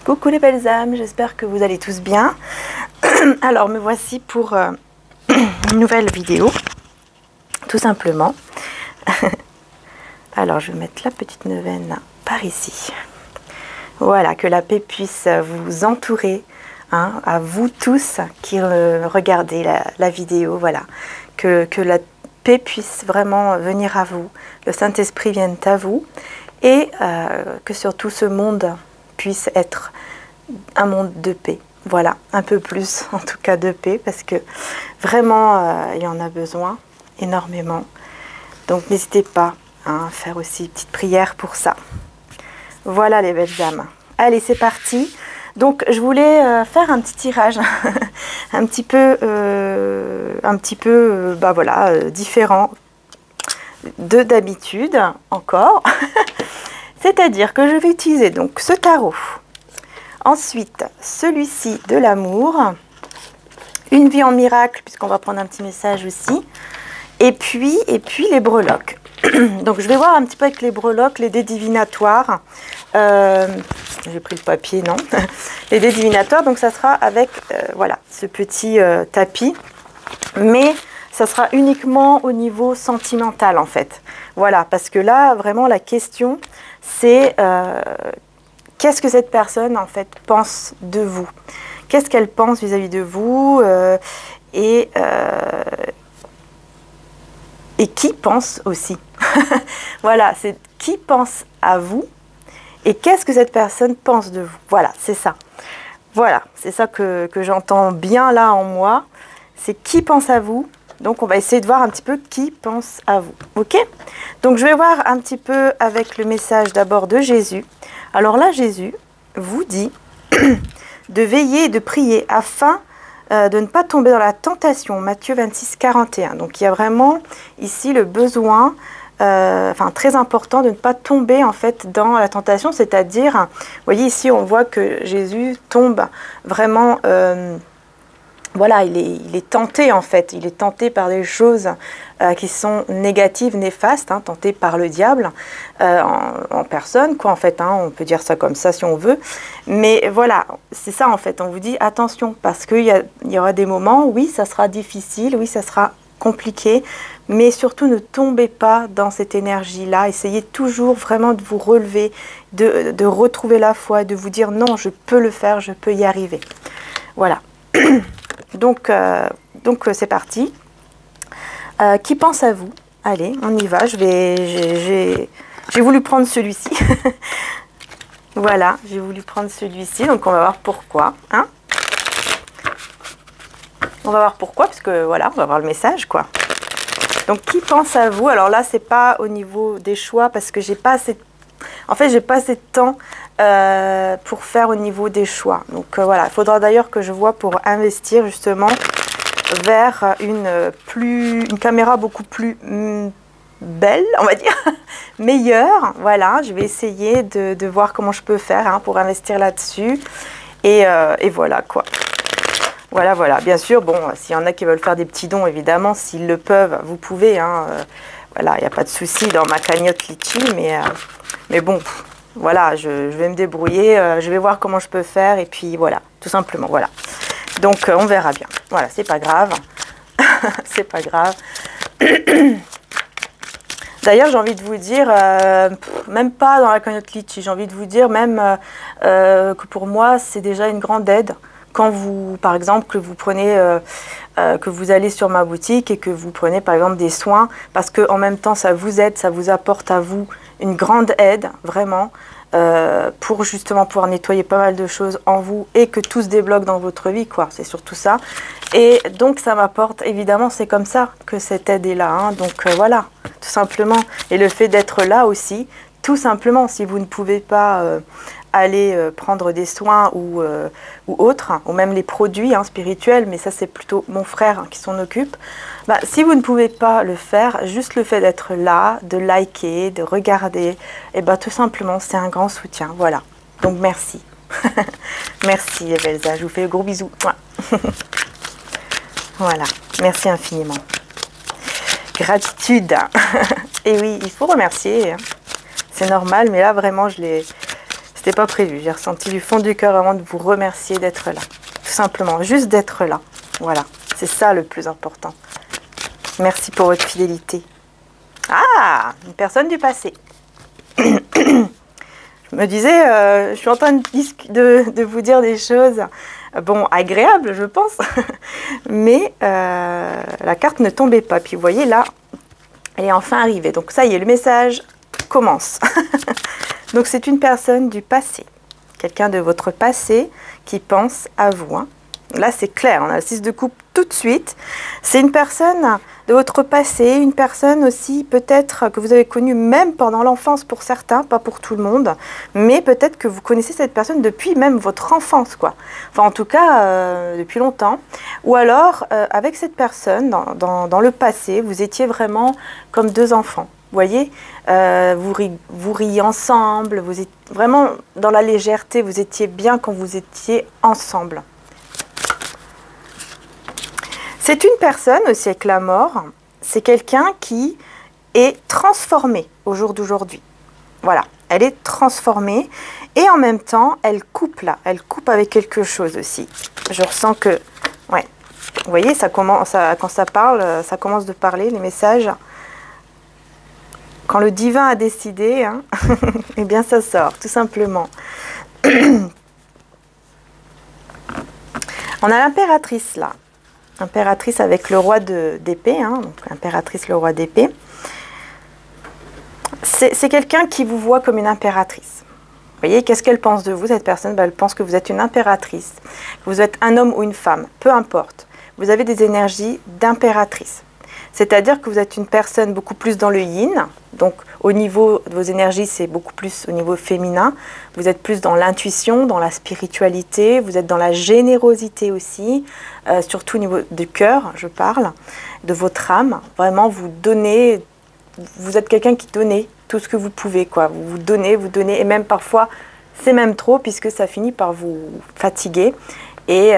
Coucou les belles âmes, j'espère que vous allez tous bien. Alors me voici pour une nouvelle vidéo, tout simplement. Alors je vais mettre la petite neuvaine par ici. Voilà, que la paix puisse vous entourer, hein, à vous tous qui regardez la vidéo. Voilà, que la paix puisse vraiment venir à vous, le Saint-Esprit vienne à vous et que surtout ce monde puisse être un monde de paix. Voilà, un peu plus en tout cas de paix parce que vraiment il y en a besoin énormément. Donc n'hésitez pas à faire aussi une petite prière pour ça. Voilà les belles âmes. Allez, c'est parti. Donc je voulais faire un petit tirage un petit peu bah voilà, différent de d'habitude encore. C'est-à-dire que je vais utiliser donc ce tarot. Ensuite, celui-ci de l'amour. Une vie en miracle, puisqu'on va prendre un petit message aussi. Et puis les breloques. Donc je vais voir un petit peu avec les breloques, les dés divinatoires. J'ai pris le papier, non. Les dés divinatoires, donc ça sera avec voilà, ce petit tapis. Mais ça sera uniquement au niveau sentimental en fait. Voilà, parce que là, vraiment la question, c'est qu'est-ce que cette personne en fait pense de vous? Qu'est-ce qu'elle pense vis-à-vis de vous et qui pense aussi. Voilà, c'est qui pense à vous et qu'est-ce que cette personne pense de vous. Voilà, c'est ça. Voilà, c'est ça que j'entends bien là en moi. C'est qui pense à vous. Donc on va essayer de voir un petit peu qui pense à vous. Ok? Donc je vais voir un petit peu avec le message d'abord de Jésus. Alors là, Jésus vous dit de veiller et de prier afin de ne pas tomber dans la tentation. Matthieu 26, 41. Donc il y a vraiment ici le besoin, enfin très important, de ne pas tomber en fait dans la tentation. C'est-à-dire, vous voyez ici on voit que Jésus tombe vraiment... voilà, il est tenté en fait, il est tenté par des choses qui sont négatives, néfastes, hein, tenté par le diable en personne, quoi en fait, hein, on peut dire ça comme ça si on veut. Mais voilà, c'est ça en fait, on vous dit attention, parce qu'il y aura des moments, oui ça sera difficile, oui ça sera compliqué, mais surtout ne tombez pas dans cette énergie-là, essayez toujours vraiment de vous relever, de retrouver la foi, de vous dire non, je peux le faire, je peux y arriver. Voilà. Donc c'est parti. Qui pense à vous? Allez, on y va. J'ai voulu prendre celui-ci. Voilà, j'ai voulu prendre celui-ci. Donc on va voir pourquoi. Hein, on va voir pourquoi, parce que voilà, on va voir le message, quoi. Donc qui pense à vous? Alors là, c'est pas au niveau des choix, parce que j'ai pas assez de... En fait, j'ai pas assez de temps pour faire au niveau des choix. Donc voilà, il faudra d'ailleurs que je vois pour investir justement vers une caméra beaucoup plus belle, on va dire, meilleure. Voilà, je vais essayer de voir comment je peux faire hein, pour investir là-dessus. Et voilà quoi. Voilà, voilà. Bien sûr, bon, s'il y en a qui veulent faire des petits dons, évidemment, s'ils le peuvent, vous pouvez. Hein, voilà, il n'y a pas de souci dans ma cagnotte Litchi, mais bon... Voilà, je vais me débrouiller, je vais voir comment je peux faire et puis voilà, tout simplement, voilà. Donc on verra bien. Voilà, c'est pas grave. C'est pas grave. D'ailleurs, j'ai envie de vous dire, même pas dans la cagnotte Litchi, j'ai envie de vous dire même que pour moi, c'est déjà une grande aide. Quand vous, par exemple, que vous prenez, que vous allez sur ma boutique et que vous prenez par exemple des soins, parce qu'en même temps, ça vous aide, ça vous apporte à vous une grande aide, vraiment, pour justement pouvoir nettoyer pas mal de choses en vous et que tout se débloque dans votre vie, quoi. C'est surtout ça. Et donc, ça m'apporte, évidemment, c'est comme ça que cette aide est là. Hein. Donc, voilà, tout simplement. Et le fait d'être là aussi, tout simplement, si vous ne pouvez pas aller prendre des soins ou autres, ou même les produits hein, spirituels, mais ça, c'est plutôt mon frère hein, qui s'en occupe. Bah, si vous ne pouvez pas le faire, juste le fait d'être là, de liker, de regarder, et bah, tout simplement, c'est un grand soutien. Voilà. Donc, merci. Merci, les belles âmes. Je vous fais de gros bisous. Voilà. Merci infiniment. Gratitude. Et oui, il faut remercier. Hein. C'est normal, mais là, vraiment, c'était C'était pas prévu. J'ai ressenti du fond du cœur vraiment de vous remercier d'être là. Tout simplement, juste d'être là. Voilà, c'est ça le plus important. Merci pour votre fidélité. Ah, une personne du passé. Je me disais, je suis en train de vous dire des choses, bon, agréables, je pense, mais la carte ne tombait pas. Puis vous voyez, là, elle est enfin arrivée. Donc ça y est, le message commence. Donc c'est une personne du passé, quelqu'un de votre passé qui pense à vous. Hein. Là, c'est clair, on a le 6 de coupe tout de suite. C'est une personne de votre passé, une personne aussi peut-être que vous avez connue même pendant l'enfance pour certains, pas pour tout le monde, mais peut-être que vous connaissez cette personne depuis même votre enfance, quoi. Enfin, en tout cas, depuis longtemps. Ou alors, avec cette personne, dans le passé, vous étiez vraiment comme deux enfants. Vous voyez, vous riez ensemble, vous êtes vraiment dans la légèreté, vous étiez bien quand vous étiez ensemble. C'est une personne aussi avec la mort, c'est quelqu'un qui est transformé au jour d'aujourd'hui. Voilà, elle est transformée et en même temps, elle coupe là, elle coupe avec quelque chose aussi. Je ressens que, ouais, vous voyez, ça commence, quand ça parle, ça commence de parler, les messages. Quand le divin a décidé, hein, eh bien ça sort, tout simplement. On a l'impératrice là. Impératrice avec le roi d'épée, hein, donc impératrice, le roi d'épée. C'est quelqu'un qui vous voit comme une impératrice. Vous voyez, qu'est-ce qu'elle pense de vous, cette personne? Ben, elle pense que vous êtes une impératrice, que vous êtes un homme ou une femme, peu importe. Vous avez des énergies d'impératrice. C'est-à-dire que vous êtes une personne beaucoup plus dans le yin, donc au niveau de vos énergies, c'est beaucoup plus au niveau féminin. Vous êtes plus dans l'intuition, dans la spiritualité, vous êtes dans la générosité aussi, surtout au niveau du cœur, je parle, de votre âme. Vraiment, vous donnez, vous êtes quelqu'un qui donne tout ce que vous pouvez, quoi. Vous donnez, et même parfois, c'est même trop, puisque ça finit par vous fatiguer. Et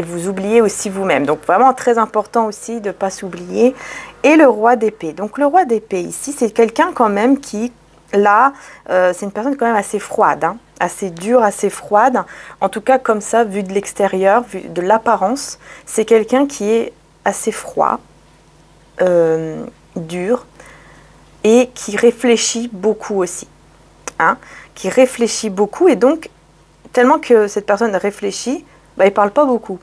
vous oubliez aussi vous-même. Donc vraiment très important aussi de ne pas s'oublier. Et le roi d'épée. Donc le roi d'épée ici, c'est quelqu'un quand même qui, là, c'est une personne quand même assez froide, hein, assez dure, assez froide. En tout cas comme ça, vu de l'extérieur, vu de l'apparence, c'est quelqu'un qui est assez froid, dur, et qui réfléchit beaucoup aussi. Hein, qui réfléchit beaucoup, et donc, tellement que cette personne réfléchit, bah, il ne parle pas beaucoup.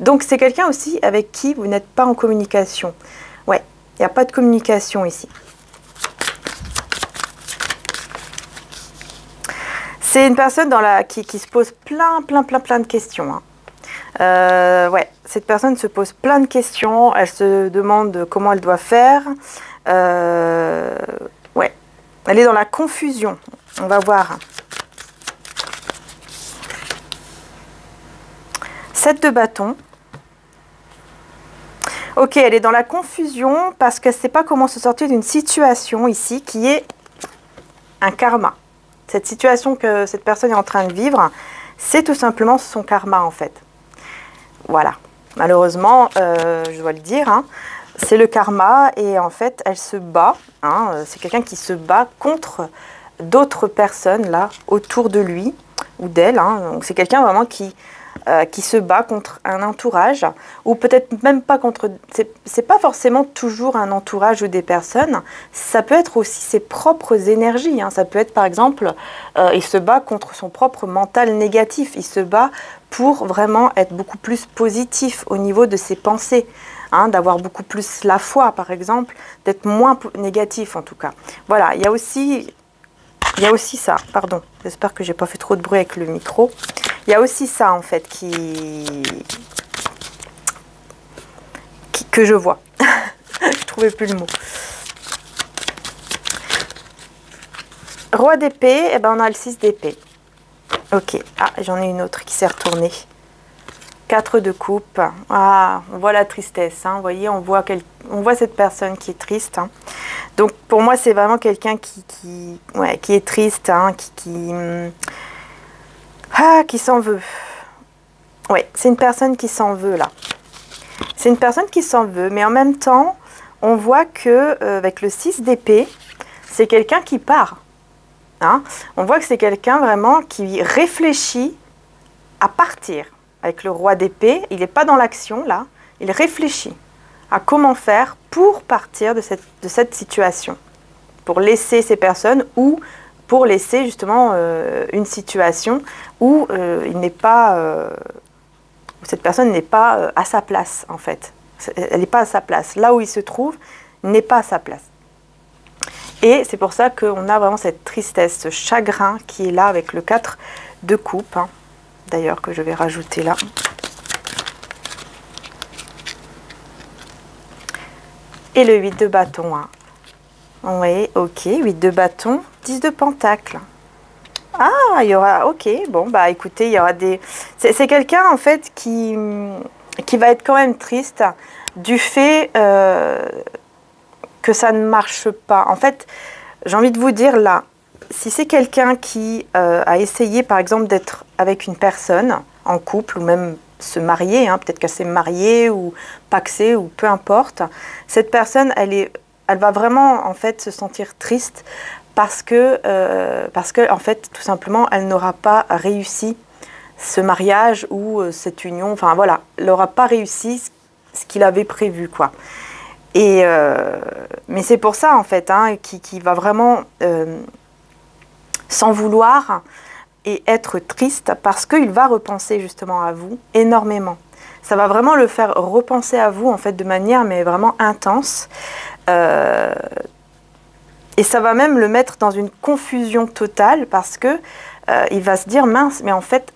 Donc c'est quelqu'un aussi avec qui vous n'êtes pas en communication. Ouais, il n'y a pas de communication ici. C'est une personne qui se pose plein de questions. Hein. Ouais, cette personne se pose plein de questions. Elle se demande comment elle doit faire. Ouais, elle est dans la confusion. On va voir. 7 de bâton. Ok, elle est dans la confusion parce qu'elle ne sait pas comment se sortir d'une situation ici qui est un karma. Cette situation que cette personne est en train de vivre, c'est tout simplement son karma en fait. Voilà. Malheureusement, je dois le dire, hein, c'est le karma et en fait, elle se bat. Hein, c'est quelqu'un qui se bat contre d'autres personnes là autour de lui ou d'elle. Hein. Donc c'est quelqu'un vraiment qui se bat contre un entourage, ou peut-être même pas contre... C'est pas forcément toujours un entourage ou des personnes, ça peut être aussi ses propres énergies. Hein. Ça peut être par exemple, il se bat contre son propre mental négatif, il se bat pour vraiment être beaucoup plus positif au niveau de ses pensées, hein, d'avoir beaucoup plus la foi par exemple, d'être moins négatif en tout cas. Voilà, il y a aussi ça, pardon, j'espère que j'ai pas fait trop de bruit avec le micro. Il y a aussi ça, en fait, que je vois. Je ne trouvais plus le mot. Roi d'épée, eh ben on a le 6 d'épée. Ok, ah, j'en ai une autre qui s'est retournée. 4 de coupe. Ah, on voit la tristesse, hein. Vous voyez, on voit cette personne qui est triste. Hein. Donc, pour moi, c'est vraiment quelqu'un qui est triste, hein, qui s'en veut. Oui, c'est une personne qui s'en veut, là. C'est une personne qui s'en veut, mais en même temps, on voit que avec le 6 d'épée, c'est quelqu'un qui part. hein. On voit que c'est quelqu'un vraiment qui réfléchit à partir. Avec le roi d'épée, il n'est pas dans l'action là, il réfléchit à comment faire pour partir de cette situation, pour laisser ces personnes ou pour laisser justement une situation où il n'est pas, cette personne n'est pas à sa place en fait. Elle n'est pas à sa place. Là où il se trouve n'est pas à sa place. Et c'est pour ça qu'on a vraiment cette tristesse, ce chagrin qui est là avec le 4 de coupe, hein. D'ailleurs que je vais rajouter là. Et le 8 de bâton. Hein. Oui, ok, 8 de bâton, 10 de pentacle. Ah, il y aura, ok, bon, bah écoutez, il y aura des... C'est quelqu'un en fait qui va être quand même triste du fait que ça ne marche pas. En fait, j'ai envie de vous dire là, si c'est quelqu'un qui a essayé par exemple d'être avec une personne en couple ou même se marier, hein, peut-être qu'elle s'est mariée ou paxée ou peu importe, cette personne, elle va vraiment en fait se sentir triste parce que en fait tout simplement elle n'aura pas réussi ce mariage ou cette union, enfin voilà, elle n'aura pas réussi ce qu'il avait prévu quoi. Et mais c'est pour ça en fait hein, qui va vraiment s'en vouloir et être triste parce qu'il va repenser justement à vous énormément. Ça va vraiment le faire repenser à vous en fait de manière mais vraiment intense. Et ça va même le mettre dans une confusion totale parce que il va se dire mince mais en fait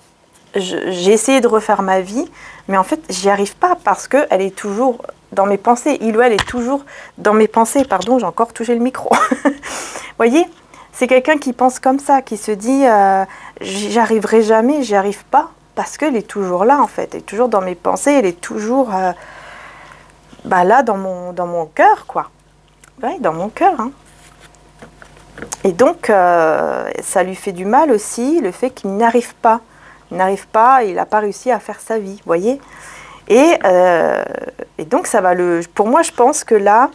j'ai essayé de refaire ma vie mais en fait j'y arrive pas parce qu'elle est toujours dans mes pensées. Il ou elle est toujours dans mes pensées. Pardon, j'ai encore touché le micro. Vous voyez, c'est quelqu'un qui pense comme ça, qui se dit j'y arriverai jamais, j'y arrive pas, parce qu'elle est toujours là en fait, elle est toujours dans mes pensées, elle est toujours bah, là dans mon cœur quoi. Oui, dans mon cœur. Hein. Et donc ça lui fait du mal aussi le fait qu'il n'arrive pas. Il n'arrive pas, il n'a pas réussi à faire sa vie, vous voyez. Et donc ça va pour moi je pense que là,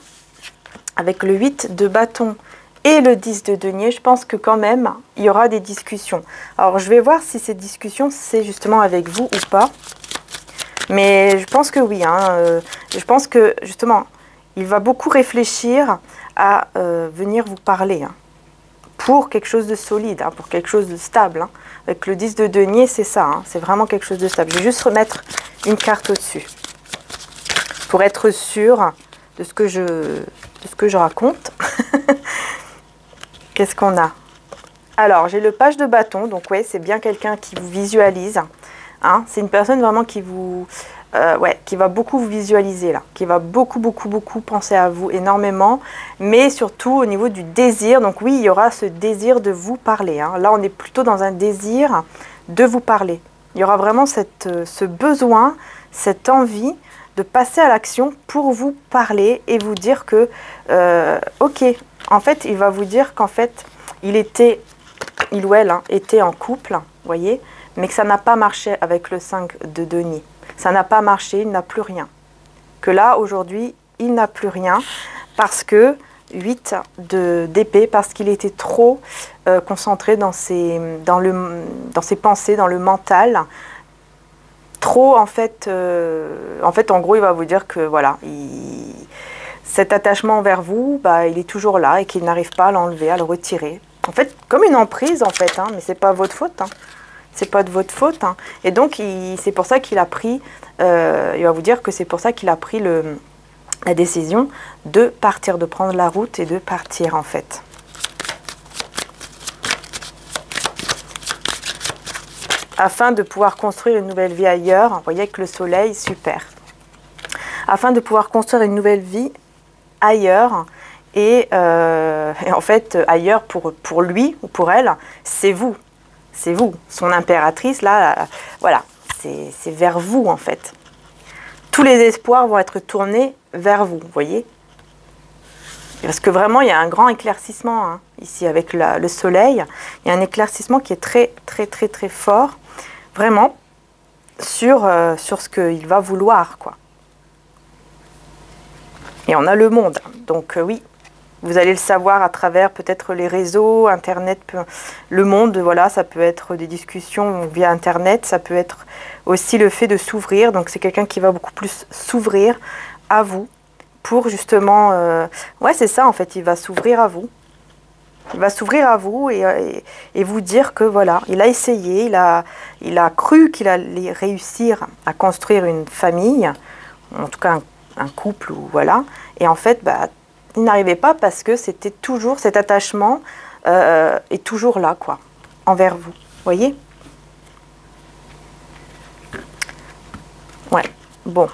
avec le 8 de bâton et le 10 de denier, je pense que quand même, il y aura des discussions. Alors, je vais voir si ces discussions, c'est justement avec vous ou pas. Mais je pense que oui. Hein, je pense que, justement, il va beaucoup réfléchir à venir vous parler. Hein, pour quelque chose de solide, hein, pour quelque chose de stable. Hein. Avec le 10 de denier, c'est ça. Hein, c'est vraiment quelque chose de stable. Je vais juste remettre une carte au-dessus. Pour être sûr de ce que je raconte. Qu'est-ce qu'on a? Alors, j'ai le page de bâton. Donc, ouais, c'est bien quelqu'un qui vous visualise. Hein. C'est une personne vraiment qui vous... qui va beaucoup vous visualiser là. Qui va beaucoup penser à vous énormément. Mais surtout au niveau du désir. Donc, oui, il y aura ce désir de vous parler. Hein. Là, on est plutôt dans un désir de vous parler. Il y aura vraiment ce besoin, cette envie de passer à l'action pour vous parler et vous dire que, ok, en fait, il va vous dire qu'en fait, il ou elle hein, était en couple, vous voyez, mais que ça n'a pas marché avec le 5 de denier. Ça n'a pas marché, il n'a plus rien. Que là, aujourd'hui, il n'a plus rien parce que 8 d'épée, parce qu'il était trop concentré dans ses pensées, dans le mental. Trop, en fait, en gros, il va vous dire que, voilà, cet attachement envers vous, bah, il est toujours là et qu'il n'arrive pas à l'enlever, à le retirer. En fait, comme une emprise, en fait, hein, mais c'est pas votre faute. Hein. C'est pas de votre faute. Hein. Et donc, c'est pour ça qu'il a pris, il va vous dire que c'est pour ça qu'il a pris la décision de partir, de prendre la route et de partir, en fait. Afin de pouvoir construire une nouvelle vie ailleurs. Vous voyez avec le soleil, super. Afin de pouvoir construire une nouvelle vie ailleurs. Et en fait, ailleurs pour lui ou pour elle, c'est vous. C'est vous. Son impératrice, là, voilà. C'est vers vous, en fait. Tous les espoirs vont être tournés vers vous, vous voyez. Parce que vraiment, il y a un grand éclaircissement, hein, ici, avec le soleil. Il y a un éclaircissement qui est très fort, vraiment, sur ce qu'il va vouloir, quoi. Et on a le monde. Donc, oui, Vous allez le savoir à travers peut-être les réseaux, Internet, le monde, voilà, ça peut être des discussions via Internet, ça peut être aussi le fait de s'ouvrir. Donc c'est quelqu'un qui va beaucoup plus s'ouvrir à vous pour justement... ouais, c'est ça en fait, il va s'ouvrir à vous. Il va s'ouvrir à vous et vous dire que voilà, il a essayé, il a cru qu'il allait réussir à construire une famille, en tout cas un couple, ou voilà. Et en fait, bah, il n'arrivait pas parce que c'était toujours cet attachement est toujours là, quoi, envers vous. Voyez? Ouais, bon,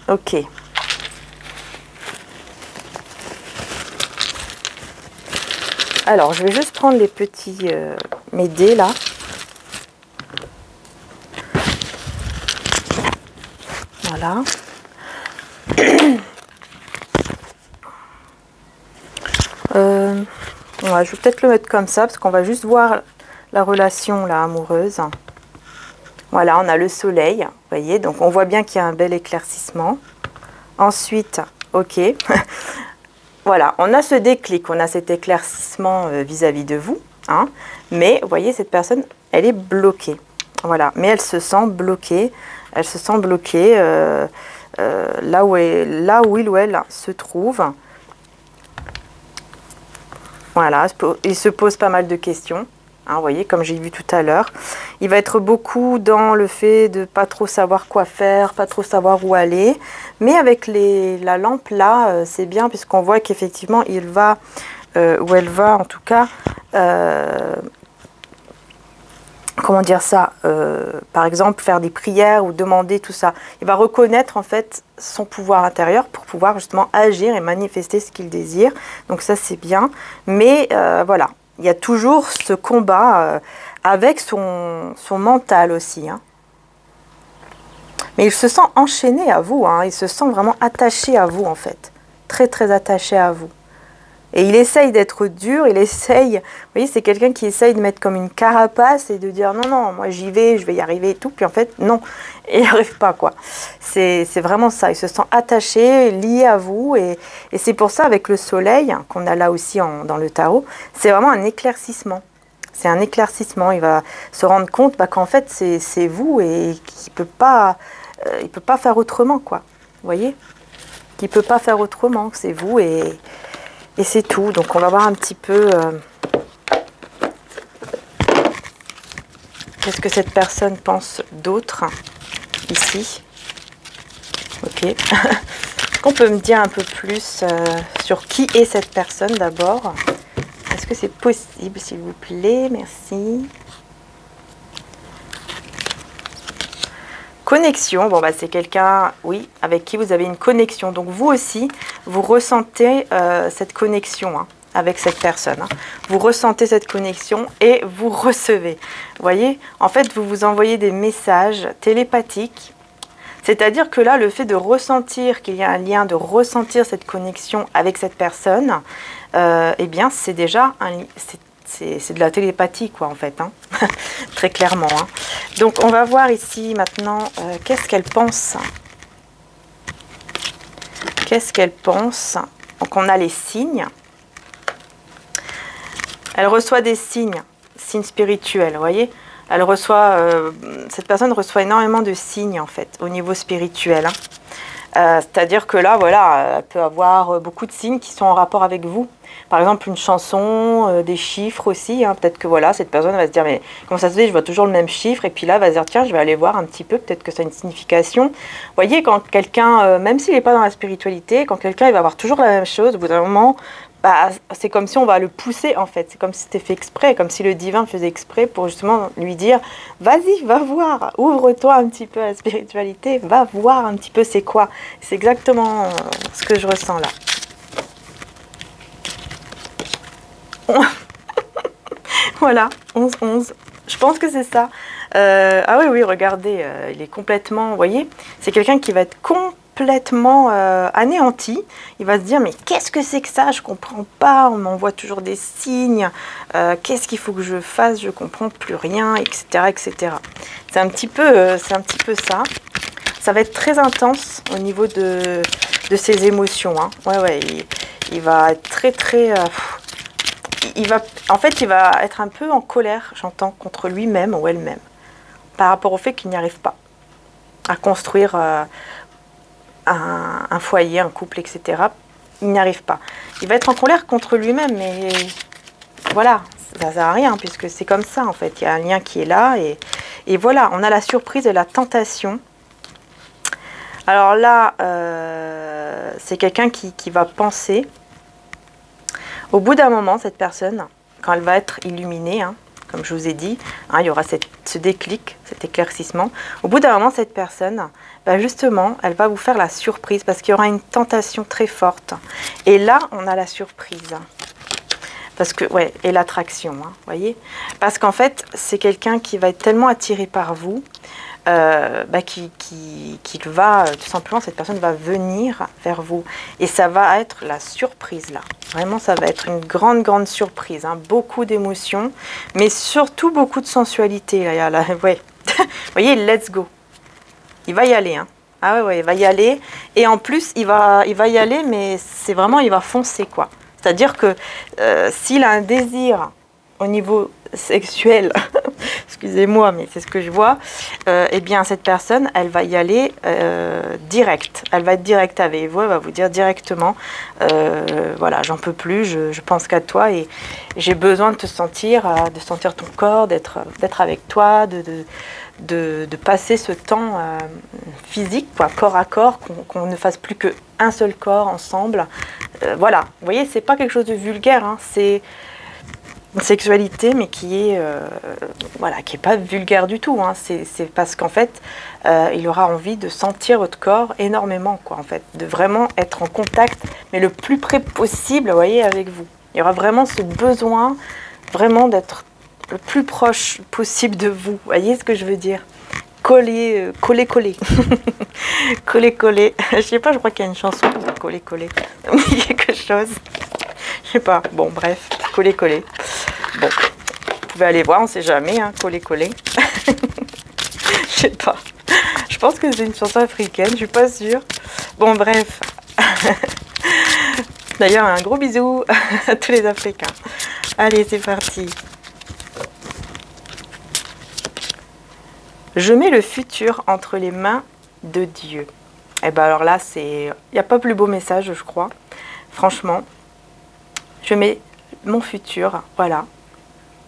ok. Alors, je vais juste prendre les petits mes dés là. Voilà. Ouais, je vais peut-être le mettre comme ça parce qu'on va juste voir la relation là amoureuse. Voilà, on a le soleil, vous voyez, donc on voit bien qu'il y a un bel éclaircissement. Ensuite, ok, voilà, on a ce déclic, on a cet éclaircissement vis-à-vis de vous, hein, mais vous voyez, cette personne, elle est bloquée. Voilà, mais elle se sent bloquée, là où il ou elle se trouve. Voilà, il se pose pas mal de questions, hein, vous voyez, comme j'ai vu tout à l'heure. Il va être beaucoup dans le fait de pas trop savoir quoi faire, pas trop savoir où aller. Mais avec la lampe là, c'est bien puisqu'on voit qu'effectivement, il va, ou elle va en tout cas, comment dire ça, par exemple faire des prières ou demander tout ça. Il va reconnaître en fait son pouvoir intérieur pour pouvoir justement agir et manifester ce qu'il désire. Donc ça c'est bien, mais voilà, il y a toujours ce combat avec son mental aussi, hein. Mais il se sent enchaîné à vous, hein. Il se sent vraiment attaché à vous en fait, très très attaché à vous. Et il essaye d'être dur, il essaye, vous voyez, c'est quelqu'un qui essaye de mettre comme une carapace et de dire non, non, moi j'y vais, je vais y arriver et tout. Puis en fait, non, il n'y arrive pas, quoi. C'est vraiment ça, il se sent attaché, lié à vous. Et c'est pour ça, avec le soleil, qu'on a là aussi dans le tarot, c'est vraiment un éclaircissement. C'est un éclaircissement, il va se rendre compte qu'en fait, c'est vous et qu'il ne peut pas faire autrement, quoi. Vous voyez? Qu'il ne peut pas faire autrement, que c'est vous et c'est tout. Donc on va voir un petit peu qu'est-ce que cette personne pense d'autre ici. Ok. Est-ce qu'on peut me dire un peu plus sur qui est cette personne d'abord? Est-ce que c'est possible, s'il vous plaît? Merci. Connexion, bon bah c'est quelqu'un, oui, avec qui vous avez une connexion. Donc vous aussi, vous ressentez cette connexion, hein, avec cette personne. Hein. Vous ressentez cette connexion et vous recevez. Vous voyez, en fait, vous vous envoyez des messages télépathiques. C'est-à-dire que là, le fait de ressentir qu'il y a un lien, de ressentir cette connexion avec cette personne, eh bien, c'est déjà c'est de la télépathie, quoi, en fait, hein. Très clairement. Hein. Donc, on va voir ici, maintenant, qu'est-ce qu'elle pense. Qu'est-ce qu'elle pense? Donc, on a les signes. Elle reçoit des signes spirituels, vous voyez. Elle reçoit, cette personne reçoit énormément de signes, en fait, au niveau spirituel. Hein. C'est-à-dire que là, voilà, elle peut avoir beaucoup de signes qui sont en rapport avec vous. Par exemple, une chanson, des chiffres aussi. Hein. Peut-être que voilà, cette personne va se dire, mais comment ça se fait, je vois toujours le même chiffre. Et puis là, elle va se dire, tiens, je vais aller voir un petit peu, peut-être que ça a une signification. Vous voyez, quand quelqu'un, même s'il n'est pas dans la spiritualité, quand quelqu'un il va avoir toujours la même chose, au bout d'un moment, bah, c'est comme si on va le pousser, en fait. C'est comme si c'était fait exprès, comme si le divin faisait exprès pour justement lui dire, vas-y, va voir, ouvre-toi un petit peu à la spiritualité, va voir un petit peu c'est quoi. C'est exactement ce que je ressens là. Voilà, 11-11. Je pense que c'est ça. Ah oui, oui, regardez, il est complètement, vous voyez, c'est quelqu'un qui va être complètement anéanti. Il va se dire, mais qu'est-ce que c'est que ça? Je comprends pas, on m'envoie toujours des signes. Qu'est-ce qu'il faut que je fasse? Je comprends plus rien, etc., etc. C'est un petit peu ça. Ça va être très intense au niveau de ses émotions. Hein. Ouais, ouais, Il va être très... en fait, il va être un peu en colère, j'entends, contre lui-même ou elle-même. Par rapport au fait qu'il n'y arrive pas à construire un foyer, un couple, etc. Il n'y arrive pas. Il va être en colère contre lui-même, mais voilà, ça ne sert à rien, puisque c'est comme ça, en fait. Il y a un lien qui est là, et voilà, on a la surprise et la tentation. Alors là, c'est quelqu'un qui va penser, au bout d'un moment, cette personne, quand elle va être illuminée, hein, comme je vous ai dit, hein, il y aura ce déclic, cet éclaircissement. Au bout d'un moment, cette personne, bah justement, elle va vous faire la surprise parce qu'il y aura une tentation très forte. Et là, on a la surprise. Parce que, ouais, et l'attraction, hein, voyez. Parce qu'en fait, c'est quelqu'un qui va être tellement attiré par vous, qu'il va, tout simplement, cette personne va venir vers vous. Et ça va être la surprise, là. Vraiment, ça va être une grande surprise. Hein. Beaucoup d'émotions, mais surtout beaucoup de sensualité. Là, ouais. Vous voyez, let's go. Il va y aller, hein. Ah ouais, il va y aller. Et en plus, il va y aller, mais c'est vraiment, il va foncer, quoi. C'est-à-dire que s'il a un désir au niveau sexuel, excusez-moi, mais c'est ce que je vois, eh bien, cette personne, elle va y aller direct. Elle va être directe avec vous, elle va vous dire directement, voilà, j'en peux plus, je pense qu'à toi et j'ai besoin de sentir ton corps, d'être avec toi, de passer ce temps physique, quoi, corps à corps, qu'on ne fasse plus qu'un seul corps ensemble. Voilà, vous voyez, c'est pas quelque chose de vulgaire, hein, c'est une sexualité, mais qui est voilà, qui est pas vulgaire du tout. Hein. C'est parce qu'en fait, il aura envie de sentir votre corps énormément, quoi, en fait, de vraiment être en contact, mais le plus près possible, vous voyez, avec vous. Il y aura vraiment ce besoin, vraiment d'être le plus proche possible de vous. Vous voyez ce que je veux dire? Coller. Coller. Je sais pas, je crois qu'il y a une chanson pour coller. Quelque chose. Je sais pas. Bon, bref. Coller. Bon, vous pouvez aller voir, on sait jamais, hein, coller. Je sais pas. Je pense que c'est une chanson africaine, je suis pas sûre. Bon, bref. D'ailleurs, un gros bisou à tous les Africains. Allez, c'est parti. Je mets le futur entre les mains de Dieu. Et ben alors là, il n'y a pas plus beau message, je crois. Franchement, je mets mon futur, voilà,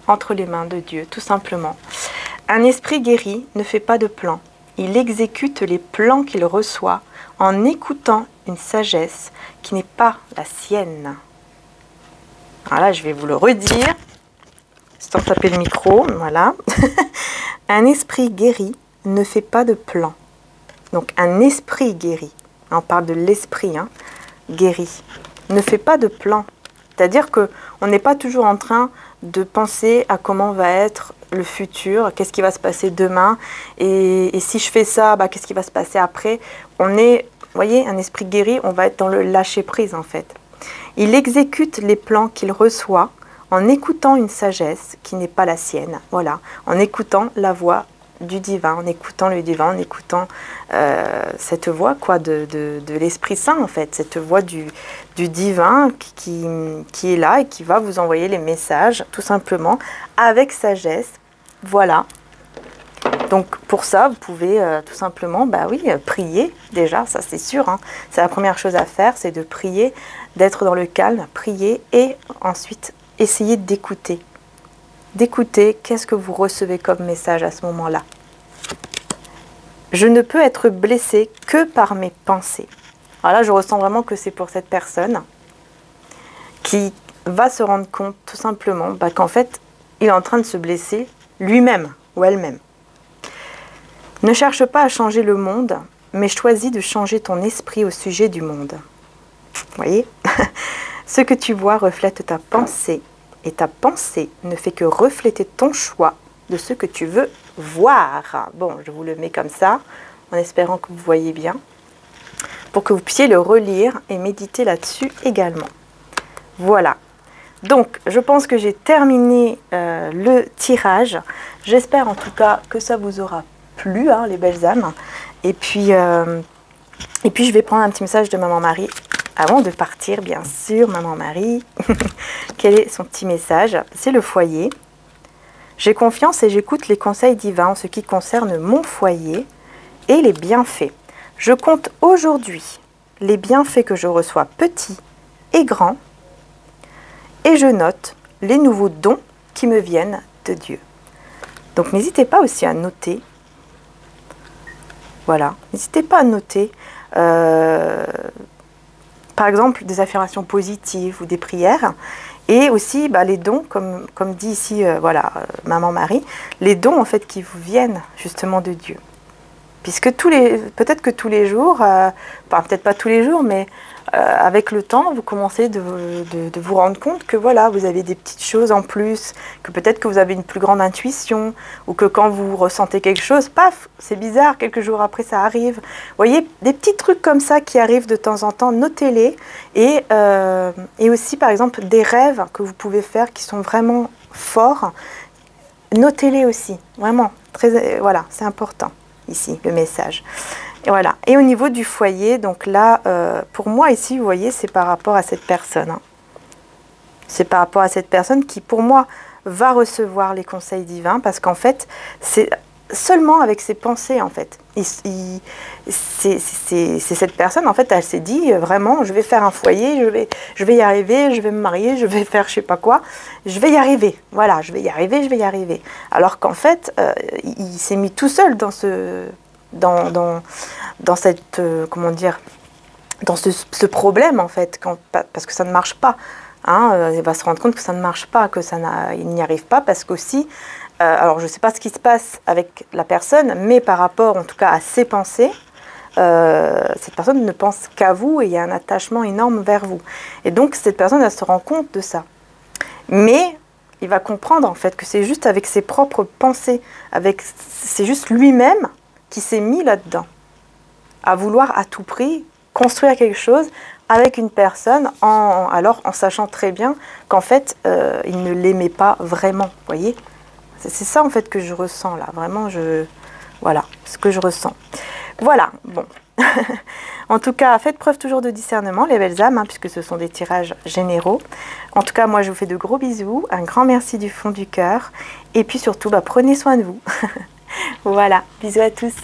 entre les mains de Dieu, tout simplement. Un esprit guéri ne fait pas de plans. Il exécute les plans qu'il reçoit en écoutant une sagesse qui n'est pas la sienne. Voilà, je vais vous le redire. Sans taper le micro, voilà. Un esprit guéri ne fait pas de plan. Donc un esprit guéri, on parle de l'esprit, hein, guéri, ne fait pas de plan. C'est-à-dire qu'on n'est pas toujours en train de penser à comment va être le futur, qu'est-ce qui va se passer demain, et si je fais ça, bah, qu'est-ce qui va se passer après. On est, vous voyez, un esprit guéri, on va être dans le lâcher-prise en fait. Il exécute les plans qu'il reçoit en écoutant une sagesse qui n'est pas la sienne, voilà, en écoutant la voix du divin, en écoutant le divin, en écoutant cette voix, quoi, de l'Esprit Saint en fait, cette voix du divin qui est là et qui va vous envoyer les messages tout simplement avec sagesse, voilà. Donc pour ça, vous pouvez tout simplement, bah oui, prier déjà, ça c'est sûr, hein. C'est la première chose à faire, c'est de prier, d'être dans le calme, prier et ensuite essayer d'écouter. D'écouter qu'est-ce que vous recevez comme message à ce moment-là. Je ne peux être blessé que par mes pensées. Alors là, je ressens vraiment que c'est pour cette personne qui va se rendre compte tout simplement bah, qu'en fait, il est en train de se blesser lui-même ou elle-même. Ne cherche pas à changer le monde, mais choisis de changer ton esprit au sujet du monde. Vous voyez? Ce que tu vois reflète ta pensée, et ta pensée ne fait que refléter ton choix de ce que tu veux voir. Bon, je vous le mets comme ça, en espérant que vous voyez bien, pour que vous puissiez le relire et méditer là-dessus également. Voilà. Donc, je pense que j'ai terminé le tirage. J'espère en tout cas que ça vous aura plu, hein, les belles âmes. Et puis, je vais prendre un petit message de Maman Marie avant de partir, bien sûr, Maman Marie, quel est son petit message? C'est le foyer. J'ai confiance et j'écoute les conseils divins en ce qui concerne mon foyer et les bienfaits. Je compte aujourd'hui les bienfaits que je reçois petits et grands et je note les nouveaux dons qui me viennent de Dieu. Donc n'hésitez pas aussi à noter. Voilà, n'hésitez pas à noter, par exemple, des affirmations positives ou des prières. Et aussi les dons, comme dit ici, Maman Marie, les dons en fait qui vous viennent justement de Dieu. Puisque peut-être que tous les jours, peut-être pas tous les jours, mais avec le temps, vous commencez de vous rendre compte que voilà, vous avez des petites choses en plus, que peut-être que vous avez une plus grande intuition, ou que quand vous ressentez quelque chose, paf, c'est bizarre, quelques jours après ça arrive. Vous voyez, des petits trucs comme ça qui arrivent de temps en temps, notez-les. Et aussi, par exemple, des rêves que vous pouvez faire qui sont vraiment forts, notez-les aussi, vraiment, voilà, c'est important. Ici, le message. Et voilà. Et au niveau du foyer, donc là, pour moi, ici, vous voyez, c'est par rapport à cette personne. Hein. C'est par rapport à cette personne qui, pour moi, va recevoir les conseils divins parce qu'en fait, c'est seulement avec ses pensées, en fait. C'est cette personne, en fait, elle s'est dit, vraiment, je vais faire un foyer, je vais y arriver, je vais me marier, je vais faire je sais pas quoi, je vais y arriver. Voilà, je vais y arriver. Alors qu'en fait, il s'est mis tout seul dans cette, comment dire, dans ce problème, en fait, parce que ça ne marche pas. Hein, il va se rendre compte que ça ne marche pas, il n'y arrive pas, parce qu'aussi, alors je ne sais pas ce qui se passe avec la personne, mais par rapport en tout cas à ses pensées, cette personne ne pense qu'à vous et il y a un attachement énorme vers vous. Et donc cette personne, elle se rend compte de ça. Mais il va comprendre en fait que c'est juste avec ses propres pensées, c'est juste lui-même qui s'est mis là-dedans, à vouloir à tout prix construire quelque chose avec une personne, en sachant très bien qu'en fait, il ne l'aimait pas vraiment, vous voyez. C'est ça en fait que je ressens là, vraiment, voilà, ce que je ressens. Voilà, bon. En tout cas, faites preuve toujours de discernement, les belles âmes, hein, puisque ce sont des tirages généraux. En tout cas, moi, je vous fais de gros bisous, un grand merci du fond du cœur, et puis surtout, prenez soin de vous. Voilà, bisous à tous.